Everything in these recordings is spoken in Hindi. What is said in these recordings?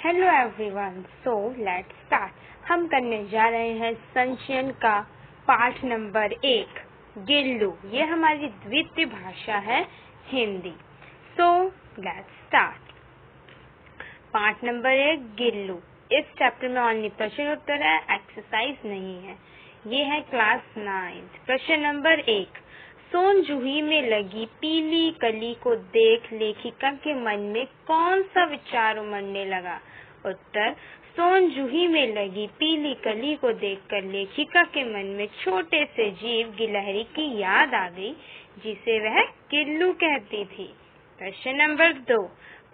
Hello everyone, so let's start. हम करने जा रहे हैं संचयन का पाठ नंबर 1 गिल्लू। ये हमारी द्वितीय भाषा है हिंदी। So let's start. पाठ नंबर 1 गिल्लू। इस चैप्टर में ओनली प्रश्न उत्तर है, एक्सरसाइज नहीं है। ये है क्लास 9। प्रश्न नंबर 1, सोन जूही में लगी पीली कली को देख लेखिका के मन में कौन सा विचार उमड़ने लगा? उत्तर, सोन जूही में लगी पीली कली को देखकर लेखिका के मन में छोटे से जीव गिलहरी की याद आ गई, जिसे वह गिल्लू कहती थी। प्रश्न नंबर 2,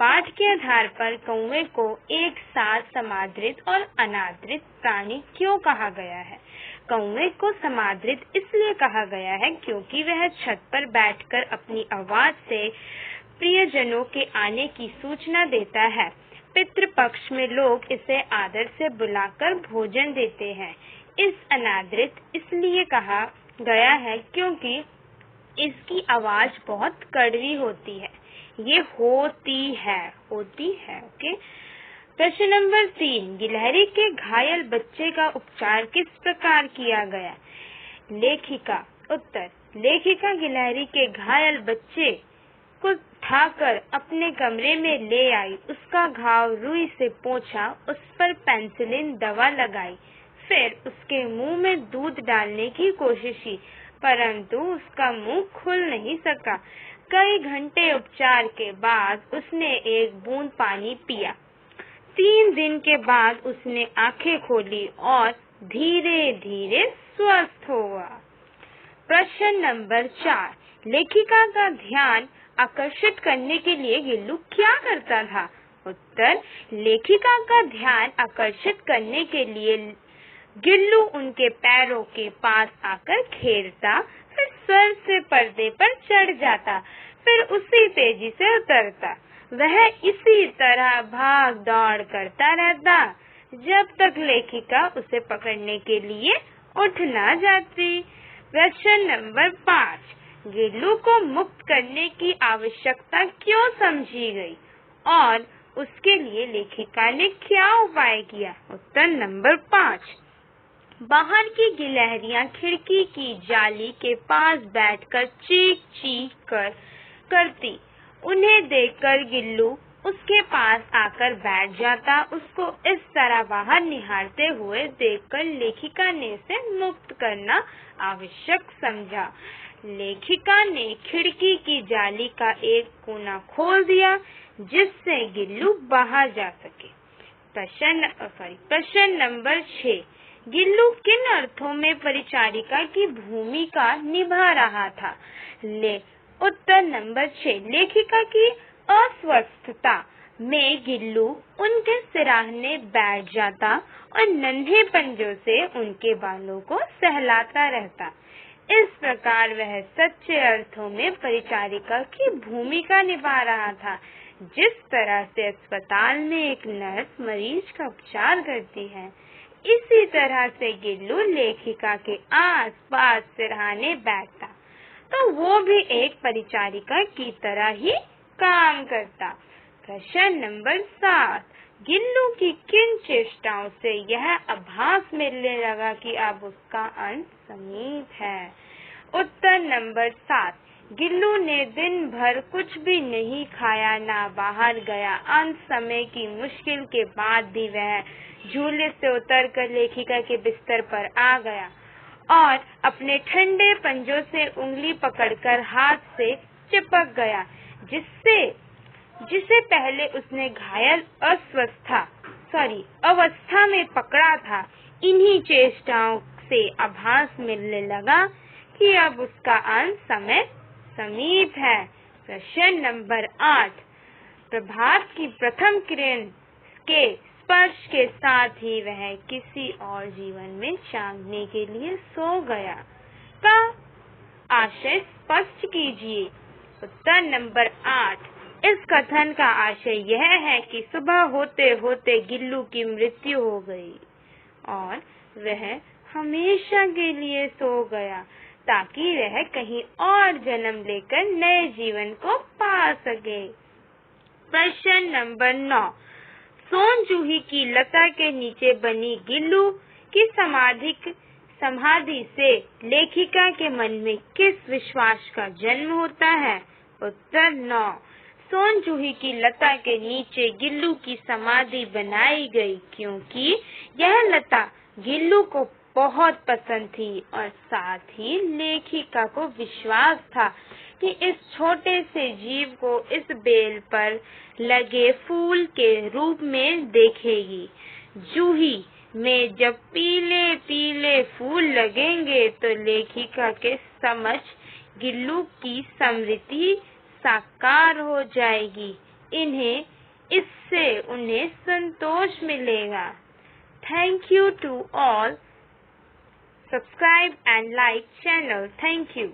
पाठ के आधार पर कौवे को एक साथ समादृत और अनादृत प्राणी क्यों कहा गया है? कौवे को समादृत इसलिए कहा गया है क्योंकि वह छत पर बैठकर अपनी आवाज से प्रियजनों के आने की सूचना देता है। पितृपक्ष में लोग इसे आदर से बुलाकर भोजन देते हैं। इस अनादृत इसलिए कहा गया है क्योंकि इसकी आवाज बहुत कड़वी होती है। ये होती है ओके। प्रश्न नंबर 3, गिलहरी के घायल बच्चे का उपचार किस प्रकार किया गया? लेखिका। उत्तर, लेखिका गिलहरी के घायल बच्चे को उठाकर अपने कमरे में ले आई, उसका घाव रुई से पोंछा, उस पर पेनिसिलिन दवा लगाई, फिर उसके मुंह में दूध डालने की कोशिश की, परंतु उसका मुंह खुल नहीं सका। कई घंटे उपचार के बाद उसने एक बूंद पानी पिया। 3 दिन के बाद उसने आंखें खोली और धीरे धीरे स्वस्थ हुआ। प्रश्न नंबर 4, लेखिका का ध्यान आकर्षित करने के लिए गिल्लू क्या करता था? उत्तर, लेखिका का ध्यान आकर्षित करने के लिए गिल्लू उनके पैरों के पास आकर खेलता, फिर सर से पर्दे पर चढ़ जाता, फिर उसी तेजी से उतरता। वह इसी तरह भाग दौड़ करता रहता जब तक लेखिका उसे पकड़ने के लिए उठ न जाती। प्रश्न नंबर 5, गिल्लू को मुक्त करने की आवश्यकता क्यों समझी गई और उसके लिए लेखिका ने क्या उपाय किया? उत्तर नंबर 5, बाहर की गिलहरियां खिड़की की जाली के पास बैठकर चीख चीख करती। उन्हें देखकर गिल्लू उसके पास आकर बैठ जाता। उसको इस तरह बाहर निहारते हुए देखकर लेखिका ने उसे मुक्त करना आवश्यक समझा। लेखिका ने खिड़की की जाली का एक कोना खोल दिया जिससे गिल्लू बाहर जा सके। प्रश्न नंबर 6, गिल्लू किन अर्थों में परिचारिका की भूमिका निभा रहा था? उत्तर नंबर 6, लेखिका की अस्वस्थता में गिल्लू उनके सिराहने बैठ जाता और नन्हे पंजों से उनके बालों को सहलाता रहता। इस प्रकार वह सच्चे अर्थों में परिचारिका की भूमिका निभा रहा था। जिस तरह से अस्पताल में एक नर्स मरीज का उपचार करती है, इसी तरह से गिल्लू लेखिका के आस-पास सिरहाने बैठता, तो वो भी एक परिचारिका की तरह ही काम करता। प्रश्न नंबर 7, गिल्लू की किन चेष्टाओं से यह आभास मिलने लगा कि अब उसका अंत समीप है? उत्तर नंबर 7, गिल्लू ने दिन भर कुछ भी नहीं खाया, ना बाहर गया। अंत समय की मुश्किल के बाद भी वह झूले से उतरकर लेखिका के बिस्तर पर आ गया और अपने ठंडे पंजों से उंगली पकड़कर हाथ से चिपक गया, जिसे पहले उसने घायल अवस्था में पकड़ा था। इन्हीं चेष्टाओं से आभास मिलने लगा कि अब उसका अंत समय समीप है। प्रश्न नंबर 8, प्रभात की प्रथम किरण के स्पर्श के साथ ही वह किसी और जीवन में झांकने के लिए सो गया का आशय स्पष्ट कीजिए। उत्तर नंबर 8, इस कथन का आशय यह है कि सुबह होते होते गिल्लू की मृत्यु हो गई और वह हमेशा के लिए सो गया ताकि वह कहीं और जन्म लेकर नए जीवन को पा सके। प्रश्न नंबर 9, सोन जूही की लता के नीचे बनी गिल्लू की समाधि से लेखिका के मन में किस विश्वास का जन्म होता है? उत्तर 9। सोन जूही की लता के नीचे गिल्लू की समाधि बनाई गई क्योंकि यह लता गिल्लू को बहुत पसंद थी और साथ ही लेखिका को विश्वास था कि इस छोटे से जीव को इस बेल पर लगे फूल के रूप में देखेगी। जूही में जब पीले पीले फूल लगेंगे तो लेखिका के समझ गिल्लू की स्मृति साकार हो जाएगी। इससे उन्हें संतोष मिलेगा। Thank you to all. Subscribe and like channel. Thank you.